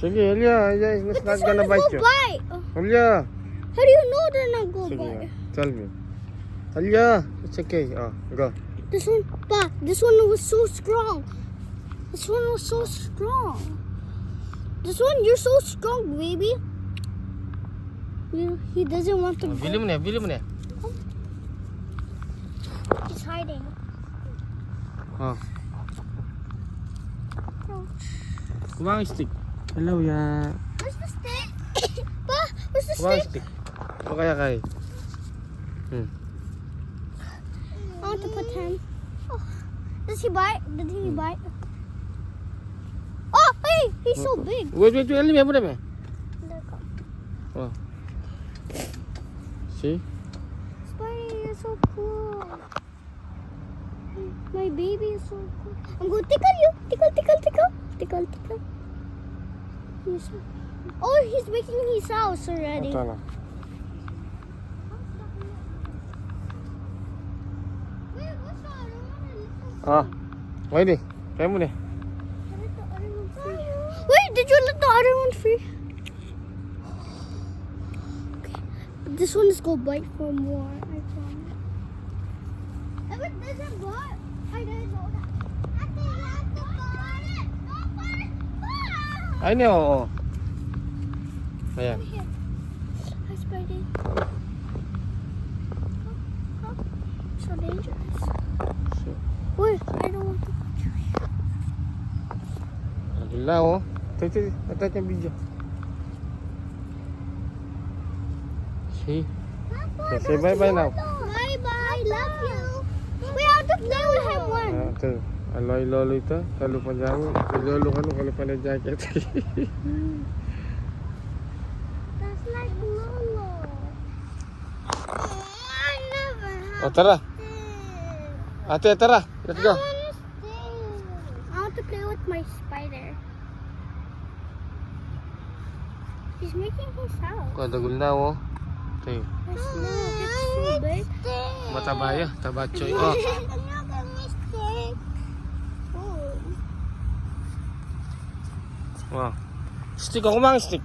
Sige, Elia. It's not gonna bite you. Bite. Elia. How do you know they're not go Sige, bite? tell me. Elia, it's okay. Oh, go. This one, Pa, this one was so strong. This one was so strong. This one, you're so strong, baby. He doesn't want to go. Bili mo na, bili mo na. He's hiding. Oh. Kumang stick. Hello, ya. Where's the stick? Pa, where's the Kumang stick? stick. O kaya kay. I want to put him. Oh. Does he bite? Did he bite? Oh, hey, he's so big. Wait, Elia, may muna may. Oh. See? Spidey is so cool. My baby is so cool. I'm going to tickle you. Tickle, tickle, tickle. Tickle, tickle. Oh, he's making his house already. Ito na. Ah. Wait, kaya mo na. Wait, did you let the other one free? Okay. This one is go bite for more, I promise. If it doesn't bite, I didn't know that. Ay, niyo, oo. Ayan. Hi, Spidey. Oh, so dangerous. Wait, I don't want to put you here. Wala, oh. Ito, natat yung video. See? Say bye-bye now. Bye-bye, love you. We have to play with him one. Ito. Aloy lolo ito. Kalupan dyan. Lolo ka nung kalupan na jacket. That's like Lolo. I never O, have tara. this. Ate, tara. Let's go. I want to stay. I want to play with my spider. He's making his house. Kadagol na, oh. Ito. Yes, look, it's so big. Matabaya. Tabachoy. Oh. Wow. Stick ako, mang stick.